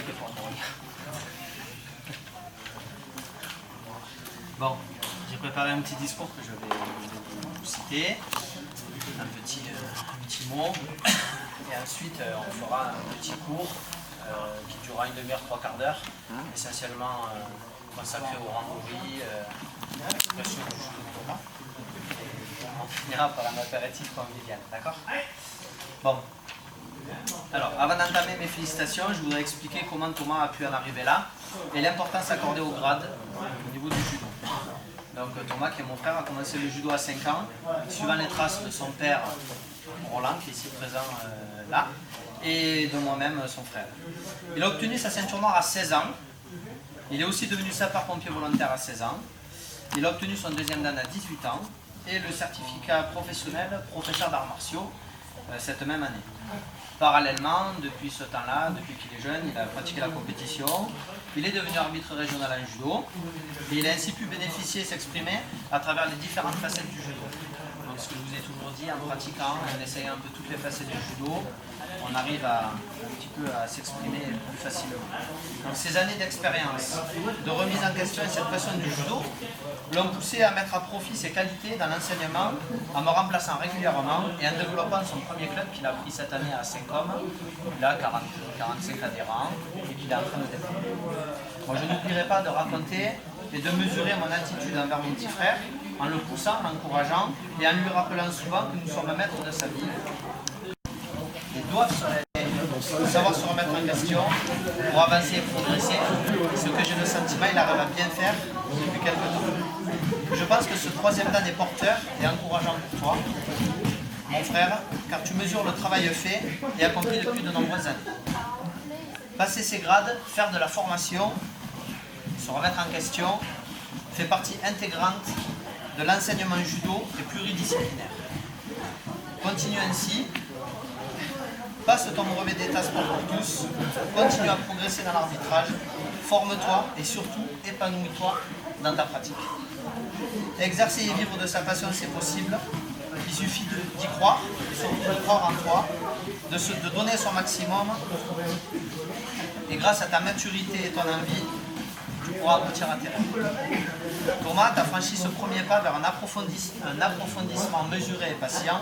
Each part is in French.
quelquefois. Bon, j'ai préparé un petit discours que je vais vous citer, un petit mot, et ensuite on fera un petit cours qui durera une demi-heure, trois quarts d'heure, essentiellement consacré au randori, l'expression du judo de Thomas. Et on finira par un apéritif convivial, d'accord? Bon. Alors, avant d'entamer mes félicitations, je voudrais expliquer comment Thomas a pu en arriver là et l'importance accordée au grade au niveau du judo. Donc Thomas, qui est mon frère, a commencé le judo à 5 ans, suivant les traces de son père Roland, qui est ici présent là, et de moi-même, son frère. Il a obtenu sa ceinture noire à 16 ans. Il est aussi devenu sapeur-pompier volontaire à 16 ans. Il a obtenu son deuxième dan à 18 ans et le certificat professionnel professeur d'arts martiaux cette même année. Parallèlement, depuis ce temps-là, depuis qu'il est jeune, il a pratiqué la compétition. Il est devenu arbitre régional en judo. Et il a ainsi pu bénéficier et s'exprimer à travers les différentes facettes du judo. Donc ce que je vous ai toujours dit, en pratiquant, en essayant un peu toutes les facettes du judo, on arrive un petit peu à s'exprimer plus facilement. Donc ces années d'expérience, de remise en question et cette passion du judo l'ont poussé à mettre à profit ses qualités dans l'enseignement en me remplaçant régulièrement et en développant son premier club qu'il a pris cette année à 5 hommes. Il a 45 adhérents et qu'il est en train de développer. Bon, je n'oublierai pas de raconter et de mesurer mon attitude envers mon petit frère en le poussant, l'encourageant et en lui rappelant souvent que nous sommes maîtres de sa vie et doivent savoir se remettre en question pour avancer et progresser, ce que j'ai le sentiment il arrive à bien faire depuis quelques temps. Je pense que ce troisième dan est porteur et encourageant pour toi, mon frère, car tu mesures le travail fait et accompli depuis de nombreuses années. Passer ces grades, faire de la formation, se remettre en question, fait partie intégrante de l'enseignement judo et pluridisciplinaire. Continue ainsi. Passe ton brevet d'état sport pour tous, continue à progresser dans l'arbitrage, forme-toi et surtout épanouis-toi dans ta pratique. Exercer et vivre de sa passion, c'est possible. Il suffit d'y croire, et surtout de croire en toi, de donner son maximum. Et grâce à ta maturité et ton envie, tu pourras aboutir à tes rêves. Thomas, tu as franchi ce premier pas vers un approfondissement mesuré et patient.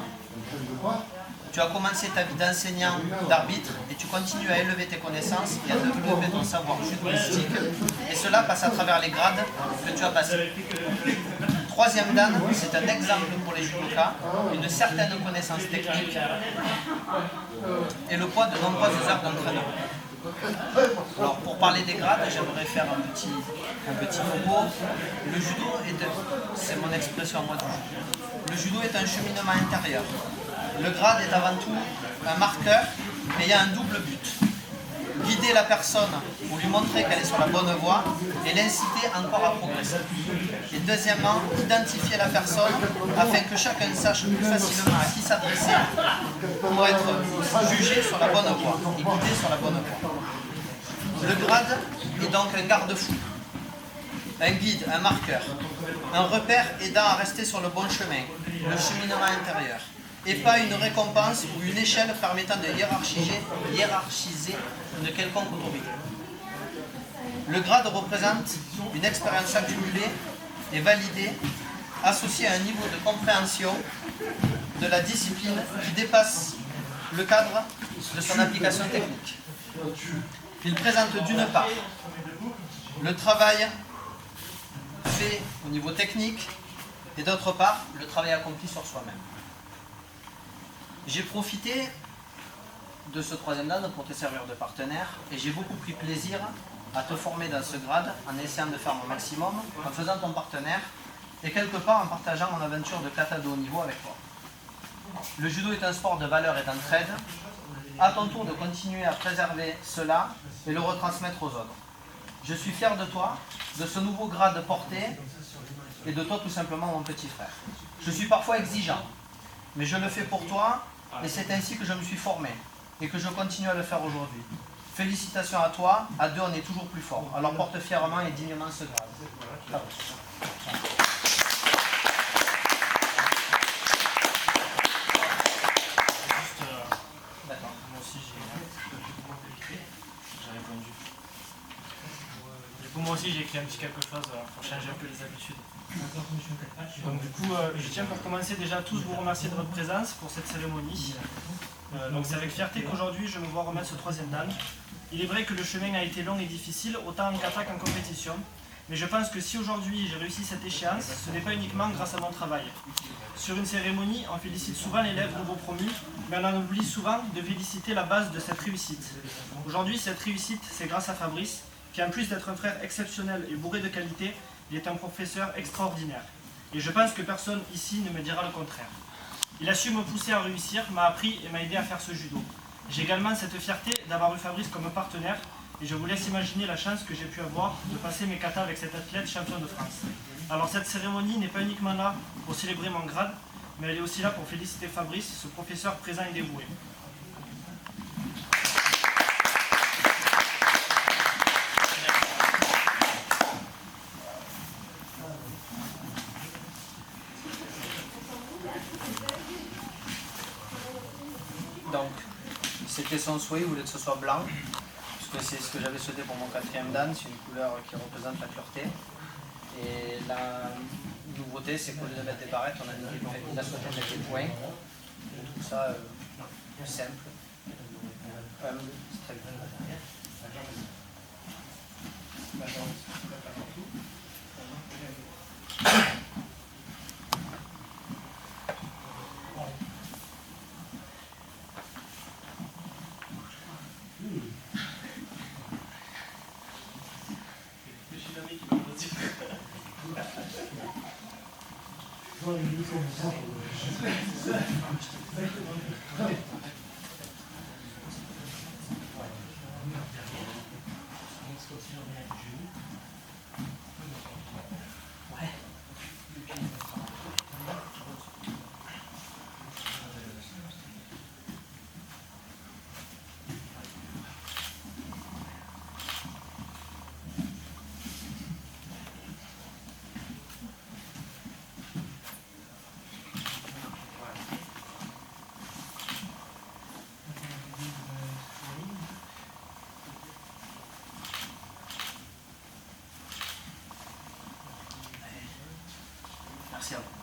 Tu as commencé ta vie d'enseignant, d'arbitre, et tu continues à élever tes connaissances et à développer ton savoir judoistique. Et cela passe à travers les grades que tu as passés. Troisième dan, c'est un exemple pour les judokas, une certaine connaissance technique et le poids de nombreuses heures d'entraînement. Alors pour parler des grades, j'aimerais faire un petit topo. Le judo c'est mon expression à moi du judo. Le judo est un cheminement intérieur. Le grade est avant tout un marqueur, mais il y a un double but. Guider la personne pour lui montrer qu'elle est sur la bonne voie et l'inciter encore à progresser. Et deuxièmement, identifier la personne afin que chacun sache plus facilement à qui s'adresser pour être jugé sur la bonne voie et guidé sur la bonne voie. Le grade est donc un garde-fou, un guide, un marqueur, un repère aidant à rester sur le bon chemin, le cheminement intérieur, et pas une récompense ou une échelle permettant de hiérarchiser une quelconque autorité. Le grade représente une expérience accumulée et validée, associée à un niveau de compréhension de la discipline qui dépasse le cadre de son application technique. Il présente d'une part le travail fait au niveau technique et d'autre part le travail accompli sur soi-même. J'ai profité de ce troisième dan pour te servir de partenaire et j'ai beaucoup pris plaisir à te former dans ce grade en essayant de faire mon maximum, en faisant ton partenaire et quelque part en partageant mon aventure de kata de haut niveau avec toi. Le judo est un sport de valeur et d'entraide. À ton tour de continuer à préserver cela et le retransmettre aux autres. Je suis fier de toi, de ce nouveau grade porté et de toi tout simplement mon petit frère. Je suis parfois exigeant, mais je le fais pour toi et c'est ainsi que je me suis formé et que je continue à le faire aujourd'hui. Félicitations à toi, à deux on est toujours plus fort. Alors porte fièrement et dignement ce grade. Bravo. Moi aussi j'ai répondu. aussi j'ai écrit un petit quelque chose pour changer un peu les habitudes. Donc du coup, je tiens pour commencer déjà à tous vous remercier de votre présence pour cette cérémonie. Donc c'est avec fierté qu'aujourd'hui je me vois remettre ce 3e dan. Il est vrai que le chemin a été long et difficile, autant en kata qu'en compétition. Mais je pense que si aujourd'hui j'ai réussi cette échéance, ce n'est pas uniquement grâce à mon travail. Sur une cérémonie, on félicite souvent l'élève nouveau promu, mais on en oublie souvent de féliciter la base de cette réussite. Aujourd'hui, cette réussite, c'est grâce à Fabrice, qui en plus d'être un frère exceptionnel et bourré de qualité, il est un professeur extraordinaire. Et je pense que personne ici ne me dira le contraire. Il a su me pousser à réussir, m'a appris et m'a aidé à faire ce judo. J'ai également cette fierté d'avoir eu Fabrice comme partenaire et je vous laisse imaginer la chance que j'ai pu avoir de passer mes katas avec cet athlète champion de France. Alors cette cérémonie n'est pas uniquement là pour célébrer mon grade, mais elle est aussi là pour féliciter Fabrice, ce professeur présent et dévoué. Donc, c'était son souhait, il voulait que ce soit blanc, puisque c'est ce que j'avais souhaité pour mon 4e dan, c'est une couleur qui représente la pureté. Et la nouveauté, c'est qu'au lieu de mettre des barrettes, on a mis la souhaité mettre des points. Et tout ça simple. C'est très bien. Merci à vous.